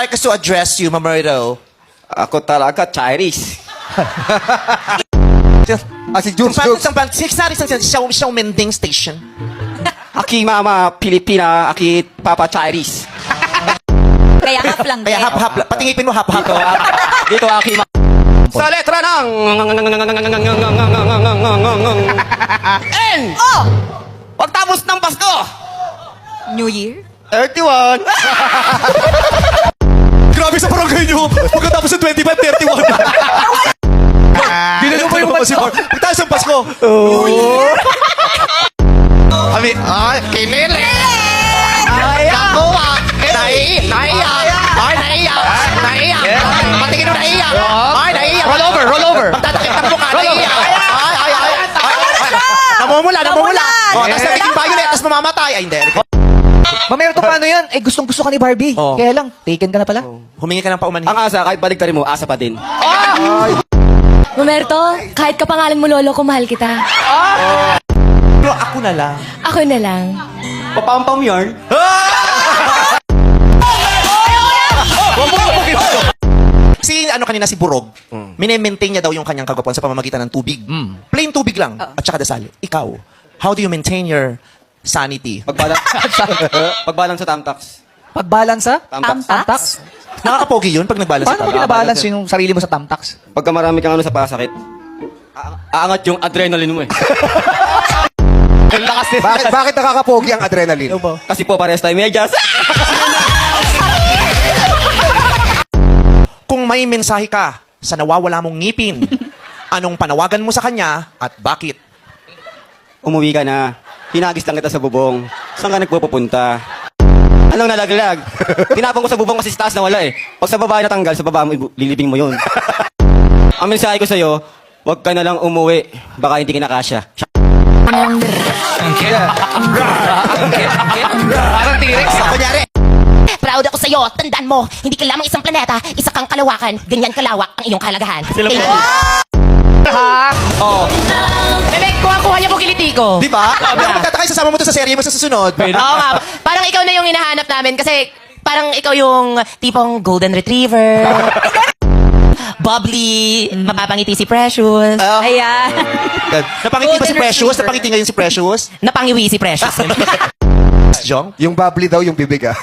like us to address you, Mamerto? Ako talaga, Chinese. Si Jukes, Jukes. Isang Mending Station. Aki mama Pilipina, aki papa Chinese. Kaya hap lang Kaya din. hap-hap. Patingipin mo hap-hap. Dito aki sa letra ng N. Oh! Pagtapos ng Pasko. New Year? 31. Grabe sa barangay nyo. Pagkatapos ng 25, 31. Ginano mo yung Pasko. Pagkatapos ng Pasko. Kami, kinili. Nakuha. Naiya. Patingin mo naiya. Naiya. Roll over. Magtatakip ng mukha. Naiya. Namumula. Tapos nagiging violet, tapos mamamatay. Ay, hindi. Mamerto, paano yan? Eh, gustong-gusto ka ni Barbie. Oo. Kaya lang, taken ka na pala. Humingi ka ng paumanhin. Ang asa, kahit baligtarin mo, asa pa din. Roberto, kahit kapangalan mo lolo ko, mahal kita. Pero ako na lang. Ako na lang. Papampam yarn. Si kanina si Burog, mine-maintain niya daw yung kanyang kagwapuan sa pamamagitan ng tubig. Plain tubig lang at saka dasal. Ikaw, how do you maintain your sanity? Pagbalang sa tamtax. Pagbalansa? Tamtax. Tamtax? Nakakapogi yun pag nagbalance Paano mo binabalance yung sarili mo sa tamtax? Pagka marami kang sa pasakit, aangat yung adrenaline mo eh. Lakas eh. Bakit nakakapogi ang adrenaline? Kasi po pares tayo medyas. Kung may mensahe ka sa nawawala mong ngipin, anong panawagan mo sa kanya at bakit? Umuwi ka na. Hinagis lang kita sa bubong. Saan ka nagpupunta? Anong nalaglag? Tinapon ko sa bubong kasi sa taas na wala eh. Pag sa baba natanggal, sa baba mo, lilibing mo yun. Ang mensahe ko sa'yo, huwag ka na lang umuwi. Baka hindi kinakasya. Parang T-Rex. Kunyari, Proud ako sa'yo. Tandaan mo, hindi ka lamang isang planeta, isa kang kalawakan. Ganyan kalawak ang iyong kalagahan. Thank you. Bebek, kuha niya po kiliti ko. di ba? Pero magtataka, sasama mo to sa serye mo sa susunod. Oo nga. Parang ikaw na yung hinahanap namin kasi parang ikaw yung tipong golden retriever. Bubbly, mapapangiti si Precious. Ayan. Napangiti ba si Golden Precious? Retriever. Napangiti ngayon si Precious? Napangiwi si Precious. Jong? Yung bubbly daw yung bibig ah.